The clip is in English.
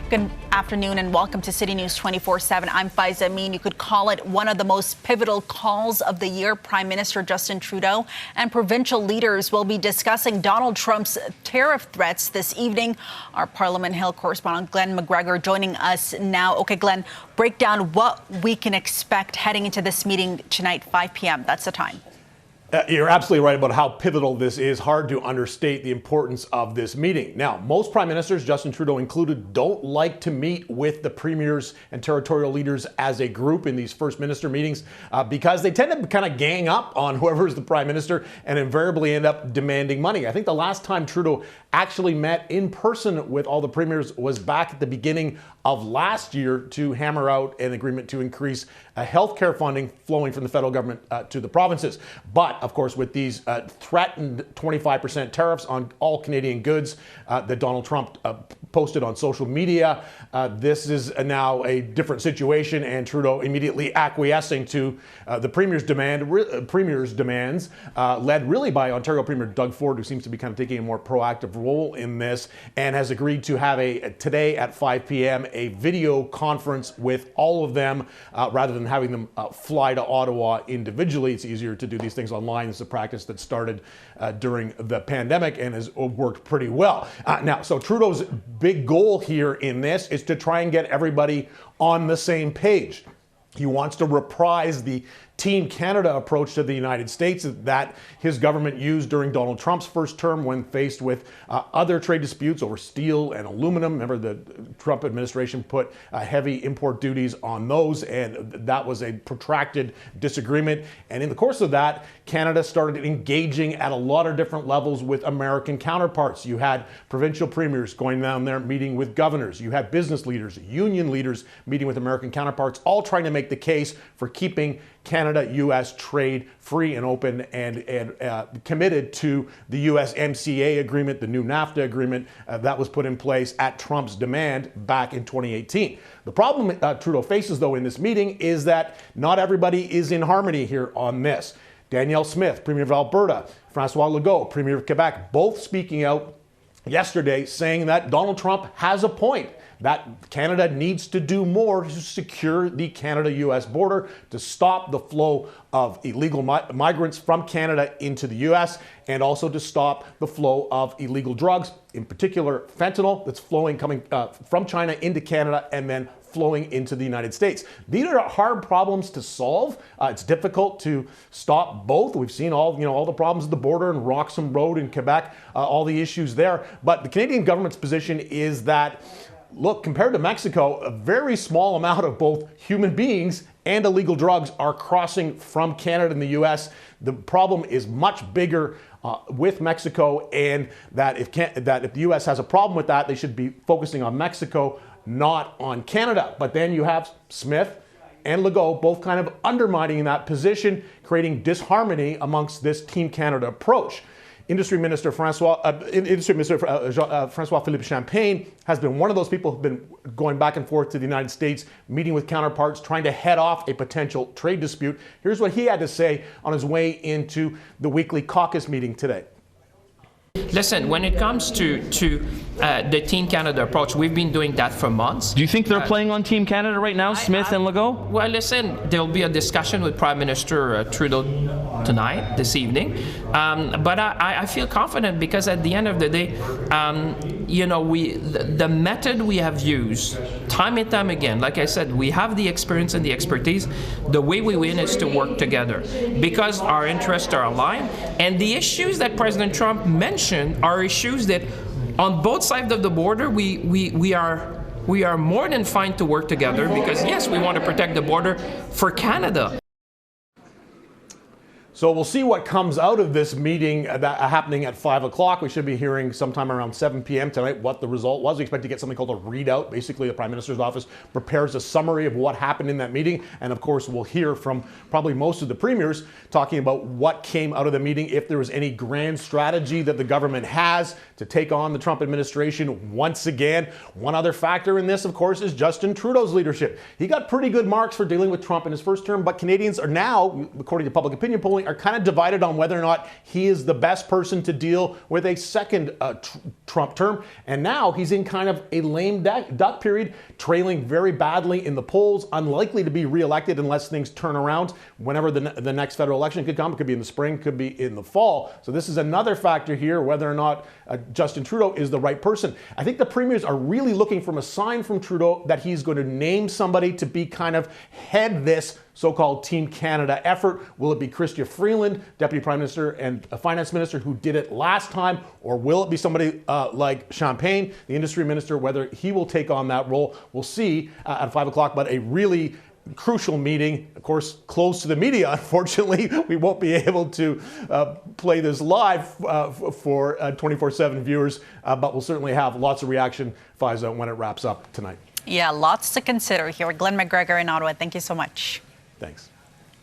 Good afternoon and welcome to City News 24/7. I'm Faiza Amin. You could call it one of the most pivotal calls of the year. Prime Minister Justin Trudeau and provincial leaders will be discussing Donald Trump's tariff threats this evening. Our Parliament Hill correspondent Glen McGregor joining us now. Okay, Glen, break down what we can expect heading into this meeting tonight, 5 p.m. That's the time. You're absolutely right about how pivotal this is. Hard to understate the importance of this meeting. Now, most prime ministers, Justin Trudeau included, don't like to meet with the premiers and territorial leaders as a group in these first minister meetings because they tend to kind of gang up on whoever is the prime minister and invariably end up demanding money. I think the last time Trudeau actually met in person with all the premiers was back at the beginning of last year to hammer out an agreement to increase healthcare funding flowing from the federal government to the provinces. But of course, with these threatened 25% tariffs on all Canadian goods that Donald Trump posted on social media, this is now a different situation, and Trudeau immediately acquiescing to the Premier's demands, led really by Ontario Premier Doug Ford, who seems to be kind of taking a more proactive role in this, and has agreed to have today at 5 p.m. a video conference with all of them rather than having them fly to Ottawa individually. It's easier to do these things online. It's a practice that started during the pandemic and has worked pretty well. Now, so Trudeau's big goal here in this is to try and get everybody on the same page. He wants to reprise the Team Canada approach to the United States that his government used during Donald Trump's first term when faced with other trade disputes over steel and aluminum. Remember, the Trump administration put heavy import duties on those, and that was a protracted disagreement. And in the course of that, Canada started engaging at a lot of different levels with American counterparts. You had provincial premiers going down there meeting with governors. You had business leaders, union leaders meeting with American counterparts, all trying to make the case for keeping Canada-U.S. trade free and open and committed to the USMCA agreement, the new NAFTA agreement that was put in place at Trump's demand back in 2018. The problem Trudeau faces, though, in this meeting is that not everybody is in harmony here on this. Danielle Smith, Premier of Alberta, François Legault, Premier of Quebec, both speaking out yesterday saying that Donald Trump has a point, that Canada needs to do more to secure the Canada-U.S. border, to stop the flow of illegal migrants from Canada into the U.S., and also to stop the flow of illegal drugs, in particular fentanyl that's coming from China into Canada and then flowing into the United States. These are hard problems to solve. It's difficult to stop both. We've seen all the problems at the border and Roxham Road in Quebec, all the issues there. But the Canadian government's position is that, look, compared to Mexico, a very small amount of both human beings and illegal drugs are crossing from Canada and the U.S. The problem is much bigger with Mexico, and that if the U.S. has a problem with that, they should be focusing on Mexico, not on Canada. But then you have Smith and Legault both kind of undermining that position, creating disharmony amongst this Team Canada approach. Industry Minister François Philippe Champagne has been one of those people who've been going back and forth to the United States, meeting with counterparts, trying to head off a potential trade dispute. Here's what he had to say on his way into the weekly caucus meeting today. Listen, when it comes to the Team Canada approach, we've been doing that for months. Do you think they're playing on Team Canada right now, Smith and Legault? Well, listen, there'll be a discussion with Prime Minister Trudeau this evening. But I feel confident because at the end of the day, the method we have used time and time again, like I said, we have the experience and the expertise. The way we win is to work together because our interests are aligned. And the issues that President Trump mentioned are issues that on both sides of the border we are more than fine to work together because yes, we want to protect the border for Canada. So we'll see what comes out of this meeting happening at 5 o'clock. We should be hearing sometime around 7 p.m. tonight what the result was. We expect to get something called a readout. Basically, the Prime Minister's office prepares a summary of what happened in that meeting. And of course, we'll hear from probably most of the premiers talking about what came out of the meeting, if there was any grand strategy that the government has to take on the Trump administration once again. One other factor in this, of course, is Justin Trudeau's leadership. He got pretty good marks for dealing with Trump in his first term, but Canadians are now, according to public opinion polling, are kind of divided on whether or not he is the best person to deal with a second Trump term. And now he's in kind of a lame duck period, trailing very badly in the polls, unlikely to be reelected unless things turn around whenever the next federal election could come. It could be in the spring, could be in the fall. So this is another factor here, whether or not Justin Trudeau is the right person. I think the premiers are really looking for a sign from Trudeau that he's going to name somebody to be kind of head this so-called Team Canada effort. Will it be Chrystia Freeland, Deputy Prime Minister and Finance Minister, who did it last time? Or will it be somebody like Champagne, the Industry Minister, whether he will take on that role? We'll see at 5 o'clock, but a really crucial meeting, of course, closed to the media. Unfortunately, we won't be able to play this live for 24/7 viewers, but we'll certainly have lots of reaction, Faiza, when it wraps up tonight. Yeah, lots to consider here. Glen McGregor in Ottawa, thank you so much. Thanks.